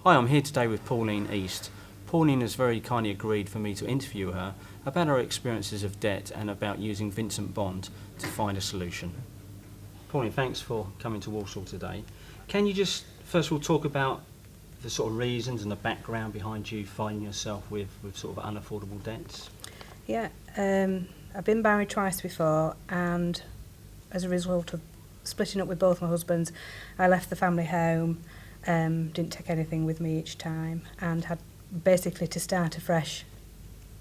Hi, I'm here today with Pauline East. Pauline has very kindly agreed for me to interview her about her experiences of debt and about using Vincent Bond to find a solution. Pauline, thanks for coming to Walsall today. Can you just first of all talk about the sort of reasons and the background behind you finding yourself with sort of unaffordable debts? Yeah, I've been married twice before, and as a result of splitting up with both my husbands, I left the family home, didn't take anything with me each time, and had basically to start afresh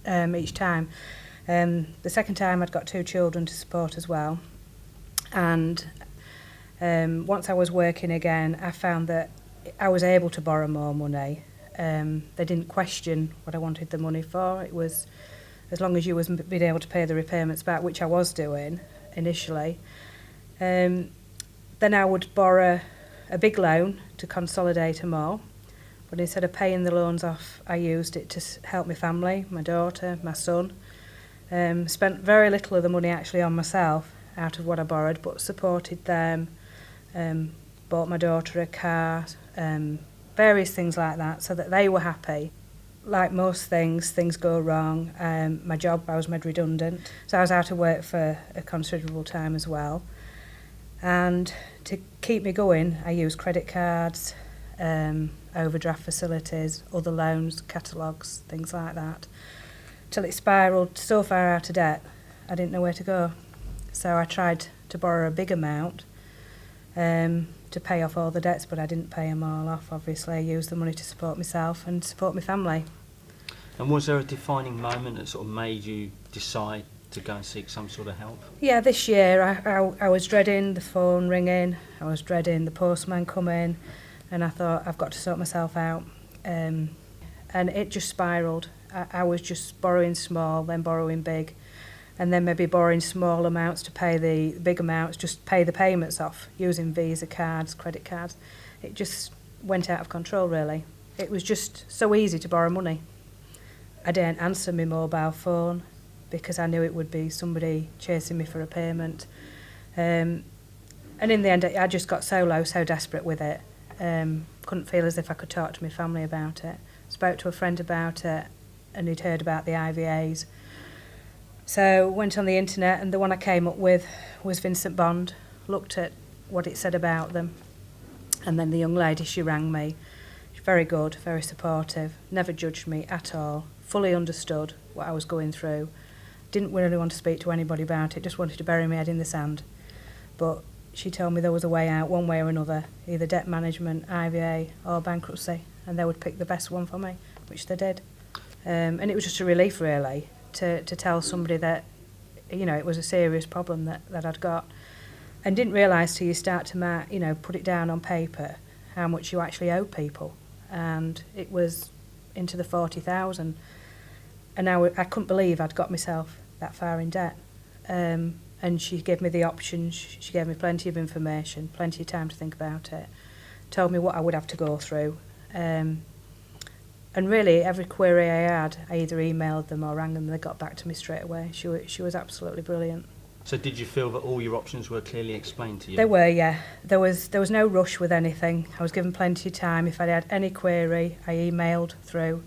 each time. The second time I'd got 2 children to support as well, and once I was working again, I found that I was able to borrow more money. They didn't question what I wanted the money for. It was as long as you was being able to pay the repayments back, which I was doing initially. Then I would borrow a big loan to consolidate them all. But instead of paying the loans off, I used it to help my family, my daughter, my son. Spent very little of the money actually on myself out of what I borrowed, but supported them, bought my daughter a car, various things like that, so that they were happy. Like most things go wrong. My job, I was made redundant, so I was out of work for a considerable time as well. And to keep me going, I used credit cards, overdraft facilities, other loans, catalogues, things like that, till it spiralled so far out of debt, I didn't know where to go. So I tried to borrow a big amount to pay off all the debts, but I didn't pay them all off, obviously. I used the money to support myself and support my family. And was there a defining moment that sort of made you decide to go and seek some sort of help? Yeah, this year I was dreading the phone ringing, I was dreading the postman coming, and I thought, I've got to sort myself out. And it just spiralled. I was just borrowing small, then borrowing big, and then maybe borrowing small amounts to pay the big amounts, just pay the payments off, using Visa cards, credit cards. It just went out of control, really. It was just so easy to borrow money. I didn't answer my mobile phone because I knew it would be somebody chasing me for a payment. And in the end, I just got so low, so desperate with it. Couldn't feel as if I could talk to my family about it. Spoke to a friend about it, and he'd heard about the IVAs. So went on the internet, and the one I came up with was Vincent Bond. Looked at what it said about them, and then the young lady, she rang me. She's very good, very supportive, never judged me at all, fully understood what I was going through. Didn't really want to speak to anybody about it, just wanted to bury my head in the sand. But she told me there was a way out, one way or another, either debt management, IVA or bankruptcy, and they would pick the best one for me, which they did. And it was just a relief, really, to tell somebody that, you know, it was a serious problem that I'd got. And didn't realise till you start to, put it down on paper, how much you actually owe people. And it was into the 40,000. And I couldn't believe I'd got myself that far in debt. And she gave me the options, she gave me plenty of information, plenty of time to think about it, told me what I would have to go through. And really, every query I had, I either emailed them or rang them, and they got back to me straight away. She was absolutely brilliant. So did you feel that all your options were clearly explained to you? They were, yeah. There was no rush with anything. I was given plenty of time. If I had any query, I emailed through,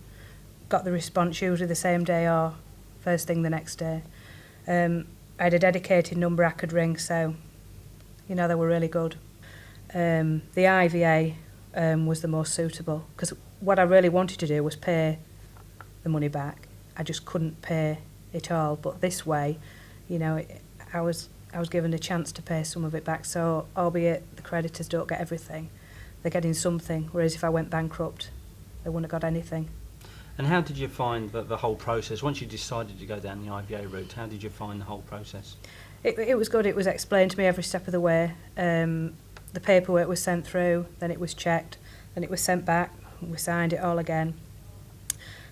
got the response usually the same day or first thing the next day. I had a dedicated number I could ring, so, they were really good. The IVA was the most suitable, because what I really wanted to do was pay the money back. I just couldn't pay it all, but this way, I was given a chance to pay some of it back, so albeit the creditors don't get everything, they're getting something, whereas if I went bankrupt, they wouldn't have got anything. And how did you find the whole process? Once you decided to go down the IVA route, how did you find the whole process? It was good. It was explained to me every step of the way. The paperwork was sent through, then it was checked, then it was sent back, we signed it all again.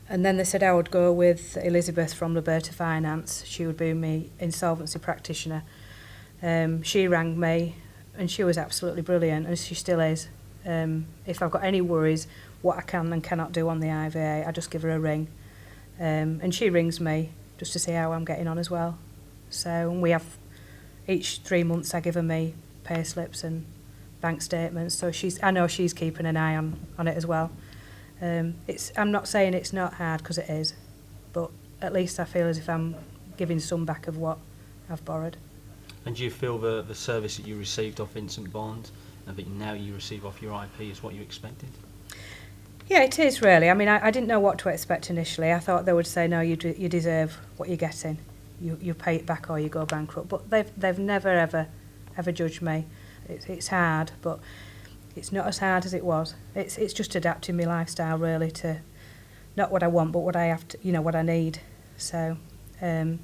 And then they said I would go with Elizabeth from Liberta Finance. She would be my insolvency practitioner. She rang me, and she was absolutely brilliant, and she still is. If I've got any worries, what I can and cannot do on the IVA, I just give her a ring. And she rings me just to see how I'm getting on as well. So we have, each 3 months I give her me pay slips and bank statements, so I know she's keeping an eye on it as well. I'm not saying it's not hard, because it is, but at least I feel as if I'm giving some back of what I've borrowed. And do you feel the service that you received off Vincent Bond and that now you receive off your IP is what you expected? Yeah, it is really. I mean, I didn't know what to expect initially. I thought they would say, no, you deserve what you're getting. You pay it back or you go bankrupt. But they've never, ever judged me. It's hard, but it's not as hard as it was. It's just adapting my lifestyle really to not what I want, but what I have to, what I need. So, and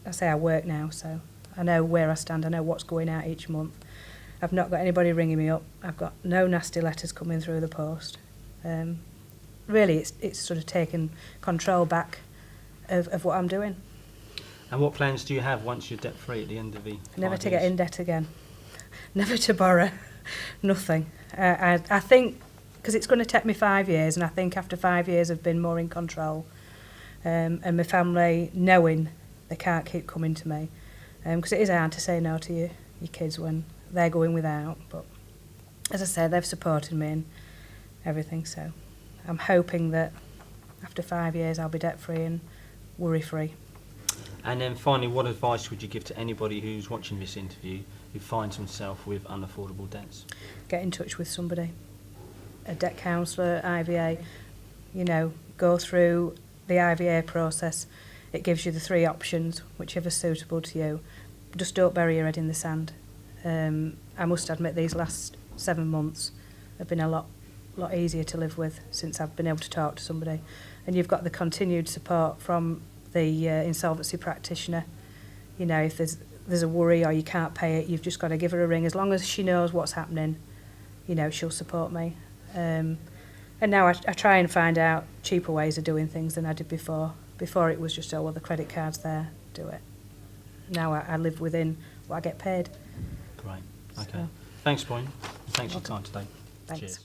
I say I work now, so I know where I stand. I know what's going out each month. I've not got anybody ringing me up. I've got no nasty letters coming through the post. Really, it's sort of taken control back of what I'm doing. And what plans do you have once you're debt-free at the end of the 5 Never to years? get in debt again. Never to borrow. Nothing. I think, because it's going to take me 5 years, and I think after 5 years I've been more in control. And my family knowing they can't keep coming to me. Because it is hard to say no to your kids when they're going without. But as I say, they've supported me and everything. So I'm hoping that after 5 years I'll be debt-free and worry-free. And then finally, what advice would you give to anybody who's watching this interview who finds himself with unaffordable debts? Get in touch with somebody, a debt counsellor, IVA, go through the IVA process. It gives you the 3 options, whichever's suitable to you. Just don't bury your head in the sand. I must admit these last 7 months have been a lot easier to live with since I've been able to talk to somebody. And you've got the continued support from the insolvency practitioner. If there's a worry or you can't pay it, you've just got to give her a ring. As long as she knows what's happening, she'll support me. And now I try and find out cheaper ways of doing things than I did before. Before it was just, oh, well, the credit card's there, do it. Now I live within what I get paid. Great. Okay. So. Thanks, Pauline. Thanks for your time today. Thanks. Cheers.